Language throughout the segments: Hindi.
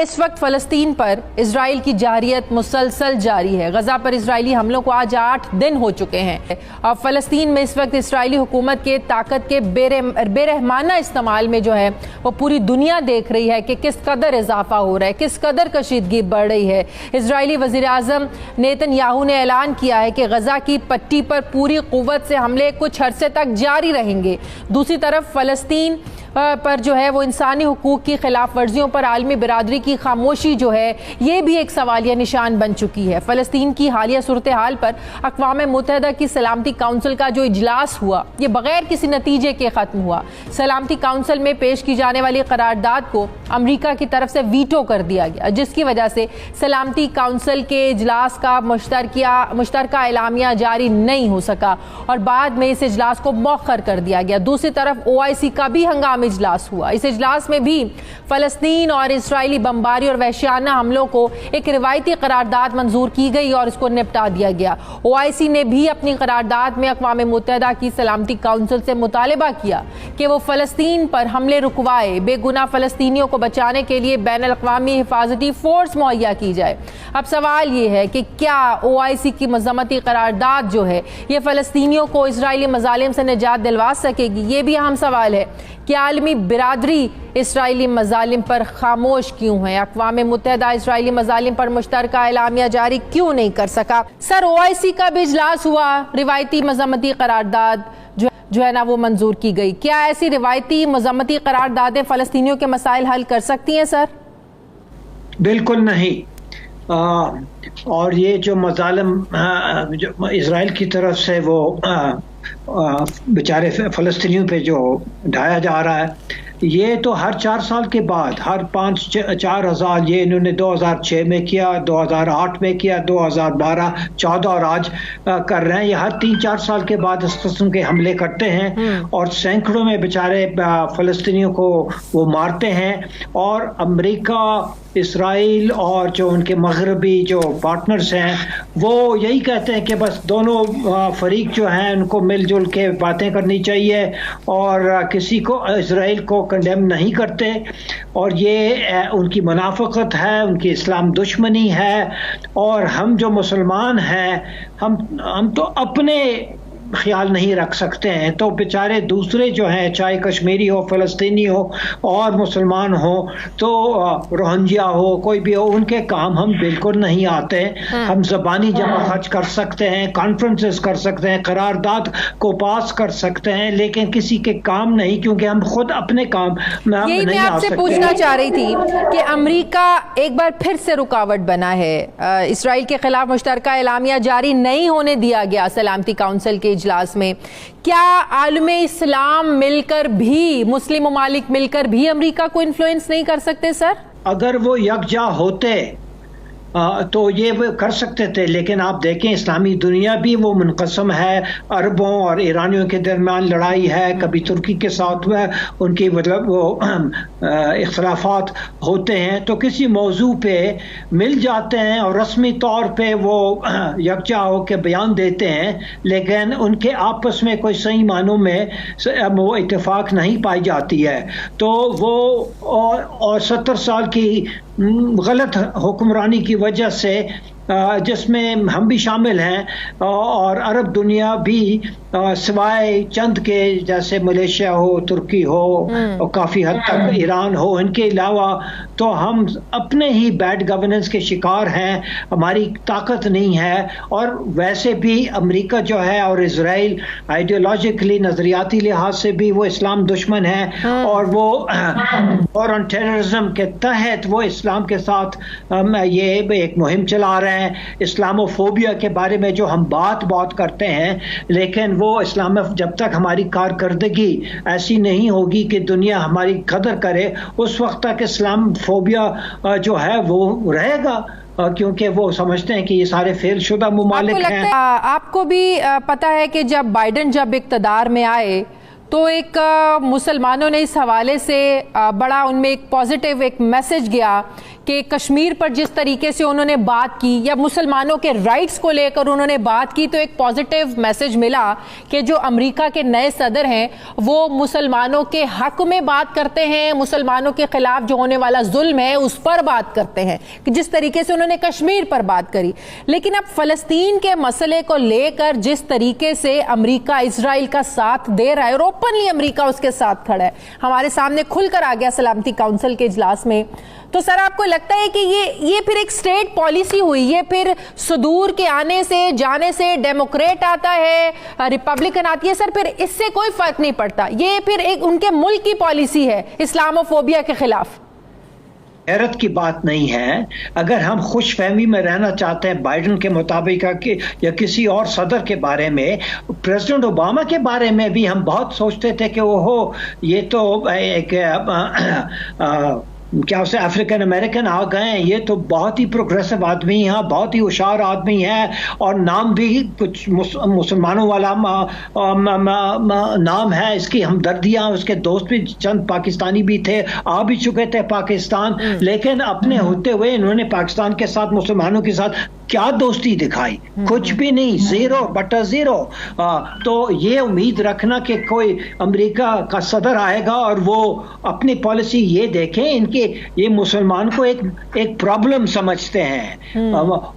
इस वक्त फ़लस्तीन पर इजराइल की जारियत मुसलसल जारी है। गजा पर इजरायली हमलों को आज 8 दिन हो चुके हैं और फ़लस्तीन में इस वक्त इजरायली हुकूमत के ताकत के बेरहमाना इस्तेमाल में जो है वो पूरी दुनिया देख रही है कि किस कदर इजाफा हो रहा है, किस कदर कशीदगी बढ़ रही है। इजरायली वज़ीर आज़म नेतन्याहू ने ऐलान किया है कि गजा की पट्टी पर पूरी कुव्वत से हमले कुछ अरसे तक जारी रहेंगे। दूसरी तरफ फ़लस्तीन पर जो है वो इंसानी हुकूक की खिलाफ वर्जियों पर आलमी बिरादरी की खामोशी जो है ये भी एक सवालिया निशान बन चुकी है। फ़लस्तीन की हालिया सूरत हाल पर अक़वाम मुत्तहिदा की सलामती काउंसिल का जो इजलास हुआ ये बगैर किसी नतीजे के ख़त्म हुआ। सलामती काउंसिल में पेश की जाने वाली करारदाद को अमरीका की तरफ से वीटो कर दिया गया, जिसकी वजह से सलामती काउंसिल के इजलास का मुश्तरका एलामिया जारी नहीं हो सका और बाद में इस इजलास को मौखर कर दिया गया। दूसरी तरफ OIC का भी हंगामा इजलास हुआ। इस इजलास में भी फ़लस्तीन और इजरायली बमबारी और वहशियाना हमलों को एक रिवायती करारदाद मंजूर की गई और इसको निपटा दिया गया। OIC ने भी अपनी करारदाद में अक़वाम मुत्तहिदा की सलामती काउंसिल से मुतालबा किया कि वो फ़लस्तीन पर हमले रुकवाए, बेगुनाह फ़लस्तीनियों को बचाने के लिए बैनुल अक़वामी हिफाजती फ़ोर्स मुहैया की जाए। अब सवाल ये है कि क्या OIC की मज़म्मती करारदाद जो है ये फ़लस्तीनियों को इजरायली मज़ालिम से निजात दिलवा सकेगी? ये भी अहम सवाल है कि आलमी बिरादरी इसराइली मज़ालिम पर खामोश क्यों है? अक़वाम मुत्तहिदा इसराइली मज़ालिम पर मुश्तरका एलामिया जारी क्यों नहीं कर सका? सर, OIC का भी इजलास हुआ, रिवायती मज़म्मती करारदाद जो है ना वो मंजूर की गई। क्या ऐसी रिवायती मज़म्मती करारदादें फ़लस्तीनियों के मसाइल हल कर सकती हैं सर? बिल्कुल नहीं। और ये जो मज़ालिम इसराइल की तरफ से वो बेचारे फ़लस्तीनियों पे जो ढाया जा रहा है, ये तो हर 4 साल के बाद, हर 4,000 ये इन्होंने 2006 में किया, 2008 में किया, 2012, 14 और आज कर रहे हैं। ये हर 3-4 साल के बाद इस किस्म के हमले करते हैं और सैकड़ों में बेचारे फ़लस्तीनियों को वो मारते हैं। और अमेरिका, इसराइल और जो उनके मगरबी जो पार्टनर्स हैं वो यही कहते हैं कि बस दोनों फरीक जो हैं उनको मिलजुल के बातें करनी चाहिए और किसी को, इसराइल को कंडेम नहीं करते। और ये उनकी मुनाफिकत है, उनकी इस्लाम दुश्मनी है। और हम जो मुसलमान हैं हम तो अपने ख्याल नहीं रख सकते हैं, तो बेचारे दूसरे जो हैं, चाहे कश्मीरी हो, फ़लस्तीनी हो और मुसलमान हो, तो रोहिंग्या हो, कोई भी हो, उनके काम हम बिल्कुल नहीं आते। हम ज़बानी जमा खर्च कर सकते हैं, कॉन्फ्रेंसेस कर सकते हैं, करारदाद को पास कर सकते हैं, लेकिन किसी के काम नहीं, क्योंकि हम खुद अपने काम में नहीं आ सकते। मैं आपसे पूछना चाह रही थी कि अमेरिका एक बार फिर से रुकावट बना है। इसराइल के खिलाफ मुश्तरका एलामिया जारी नहीं होने दिया गया सलामती काउंसिल के इजलास में। क्या आलमे इस्लाम मिलकर भी, मुस्लिम ममालिक मिलकर भी अमेरिका को इन्फ्लुएंस नहीं कर सकते सर? अगर वो यकजा होते तो ये वो कर सकते थे, लेकिन आप देखें इस्लामी दुनिया भी वो मुनक़सम है। अरबों और ईरानियों के दरमियान लड़ाई है, कभी तुर्की के साथ में उनकी मतलब वो इख्तलाफात होते हैं, तो किसी मौजू पे मिल जाते हैं और रस्मी तौर पे वो यकजा होकर बयान देते हैं, लेकिन उनके आपस में कोई सही मानों में वो इत्तेफाक नहीं पाई जाती है। तो वो और 70 साल की गलत हुक्मरानी की वजह से, जिसमें हम भी शामिल हैं और अरब दुनिया भी, सिवाय चंद के जैसे मलेशिया हो, तुर्की हो और काफ़ी हद तक ईरान हो, इनके अलावा तो हम अपने ही बैड गवर्नेंस के शिकार हैं। हमारी ताकत नहीं है। और वैसे भी अमेरिका जो है और इजराइल आइडियोलॉजिकली, नज़रियाती लिहाज से भी वो इस्लाम दुश्मन है और वो फॉरेन टेररिज्म के तहत वो इस्लाम के साथ ये एक मुहिम चला रहे हैं। इस्लामोफोबिया के बारे में जो हम बात करते हैं, लेकिन वो इस्लाम जब तक हमारी कारकर्दगी ऐसी नहीं होगी कि दुनिया हमारी कदर करे, उस वक्त तक इस्लाम फोबिया जो है वो रहेगा, क्योंकि वो समझते हैं कि ये सारे फेलशुदा मुमालिक हैं। आपको भी पता है कि जब बाइडेन इक़्तिदार में आए तो एक मुसलमानों ने इस हवाले से बड़ा उनमें एक पॉजिटिव एक मैसेज गया कि कश्मीर पर जिस तरीके से उन्होंने बात की या मुसलमानों के राइट्स को लेकर उन्होंने बात की, तो एक पॉजिटिव मैसेज मिला कि जो अमेरिका के नए सदर हैं वो मुसलमानों के हक में बात करते हैं, मुसलमानों के खिलाफ जो होने वाला जुल्म है उस पर बात करते हैं, कि जिस तरीके से उन्होंने कश्मीर पर बात करी। लेकिन अब फलस्तीन के मसले को लेकर जिस तरीके से अमेरिका इजराइल का साथ दे रहा है और ओपनली अमेरिका उसके साथ खड़ा है, हमारे सामने खुलकर आ गया सलामती काउंसिल के इजलास में, तो सर आपको लगता है कि ये फिर एक स्टेट पॉलिसी हुई, ये फिर सुदूर के आने से जाने से डेमोक्रेट आता है, रिपब्लिकन आती है, सर फिर इससे कोई फर्क नहीं पड़ता, ये फिर एक उनके मुल्क की पॉलिसी है इस्लामोफोबिया के खिलाफ? हैरत की बात नहीं है। अगर हम खुश फहमी में रहना चाहते हैं बाइडन के मुताबिक कि या किसी और सदर के बारे में, प्रेसिडेंट ओबामा के बारे में भी हम बहुत सोचते थे कि ओहो ये तो एक क्या उसे अफ्रीकन अमेरिकन आ गए हैं, ये तो बहुत ही प्रोग्रेसिव आदमी है, बहुत ही होशियार आदमी है और नाम भी कुछ मुसलमानों वाला नाम है, इसकी हमदर्दियां, उसके दोस्त भी चंद पाकिस्तानी भी थे, आ भी चुके थे पाकिस्तान, लेकिन अपने होते हुए इन्होंने पाकिस्तान के साथ, मुसलमानों के साथ क्या दोस्ती दिखाई? कुछ भी नहीं, जीरो बटा जीरो। तो ये उम्मीद रखना कि कोई अमेरिका का सदर आएगा और वो अपनी पॉलिसी ये देखें, इनके ये मुसलमान को एक प्रॉब्लम समझते हैं,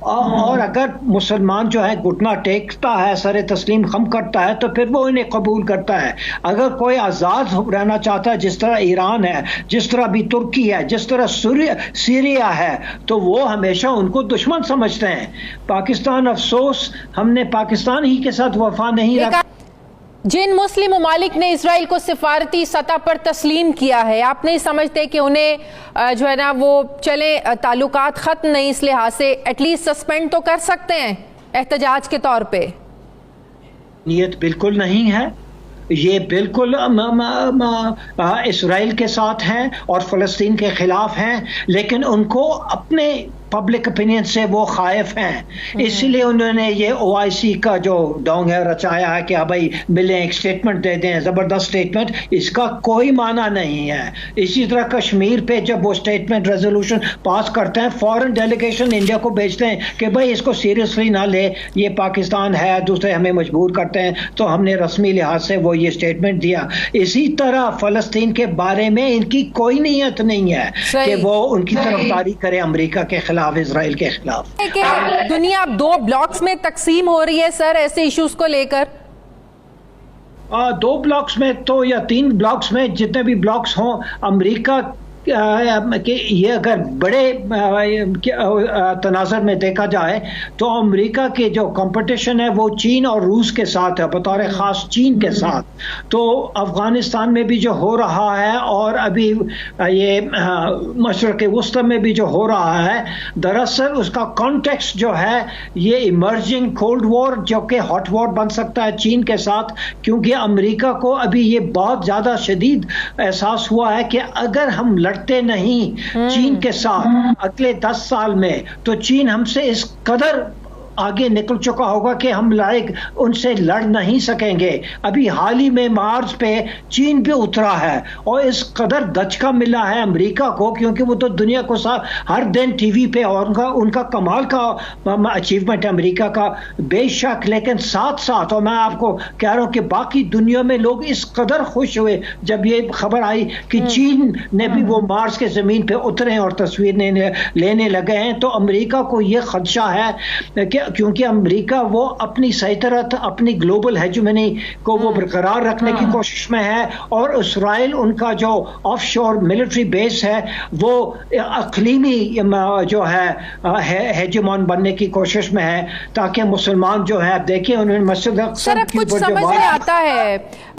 और अगर मुसलमान जो है घुटना टेकता है, सरे तस्लीम खम करता है, तो फिर वो इन्हें कबूल करता है। अगर कोई आज़ाद रहना चाहता है, जिस तरह ईरान है, जिस तरह भी तुर्की है, जिस तरह सीरिया है, तो वो हमेशा उनको दुश्मन समझते हैं। पाकिस्तान, अफसोस हमने पाकिस्तान ही के साथ वफा नहीं रखा। जिन मुस्लिम ममालिक ने इसराइल को सिफारती सतह पर तस्लीम किया है, आप नहीं समझते कि उन्हें जो है ना वो चले ताल्लुकात खत्म नहीं, इस लिहाज से एटलीस्ट सस्पेंड तो कर सकते हैं एहतजाज के तौर पे? नीयत बिल्कुल नहीं है, ये बिल्कुल इसराइल के साथ हैं और फ़लस्तीन के खिलाफ हैं, लेकिन उनको अपने पब्लिक ओपिनियन से वो खाइफ हैं, इसलिए उन्होंने ये OIC का जो डोंग है रचाया है कि हाँ भाई मिलें, एक स्टेटमेंट दे दें, ज़बरदस्त स्टेटमेंट, इसका कोई माना नहीं है। इसी तरह कश्मीर पे जब वो स्टेटमेंट रेजोल्यूशन पास करते हैं, फॉरेन डेलीगेशन इंडिया को भेजते हैं कि भाई इसको सीरियसली ना ले, ये पाकिस्तान है, दूसरे हमें मजबूर करते हैं, तो हमने रस्मी लिहाज से वो ये स्टेटमेंट दिया। इसी तरह फ़लस्तीन के बारे में इनकी कोई नीयत नहीं है कि वो उनकी तरफदारी करे अमेरिका के खिलाफ, इजराइल के खिलाफ। दुनिया अब 2 ब्लॉक्स में तकसीम हो रही है सर ऐसे इश्यूज को लेकर? 2 ब्लॉक्स में तो या 3 ब्लॉक्स में, जितने भी ब्लॉक्स हों, अमेरिका कि ये अगर बड़े तनाज़र में देखा जाए तो अमेरिका के जो कंपटीशन है वो चीन और रूस के साथ है, बतौर ख़ास चीन के साथ। तो अफ़गानिस्तान में भी जो हो रहा है और अभी ये मशरक़ वस्ती में भी जो हो रहा है, दरअसल उसका कॉन्टेक्स्ट जो है ये इमर्जिंग कोल्ड वॉर, जो कि हॉट वॉर बन सकता है चीन के साथ, क्योंकि अमेरिका को अभी ये बहुत ज़्यादा शदीद एहसास हुआ है कि अगर हम लड़ते नहीं चीन के साथ अगले 10 साल में, तो चीन हमसे इस कदर आगे निकल चुका होगा कि हम उनसे लड़ नहीं सकेंगे। अभी हाल ही में मार्स पे चीन पे उतरा है और इस कदर दचका मिला है अमेरिका को, क्योंकि वो तो दुनिया को हर दिन टीवी पे, और उनका कमाल का अचीवमेंट है अमेरिका का बेशक, लेकिन साथ साथ, और मैं आपको कह रहा हूँ कि बाकी दुनिया में लोग इस कदर खुश हुए जब ये खबर आई कि चीन ने भी वो मार्स के ज़मीन पे उतरे और तस्वीर लेने लगे हैं, तो अमेरिका को ये खदशा है कि क्योंकि अमेरिका वो अपनी सैतरत, अपनी ग्लोबल हेजेमनी को वो बरकरार रखने की कोशिश में है, और इसराइल उनका जो ऑफशोर मिलिट्री बेस है वो अक़लीमी जो है हेजेमॉन बनने की कोशिश में है, ताकि मुसलमान जो है, आप देखिए उन्होंने मस्जिद अक़सा कुछ समझ में आता है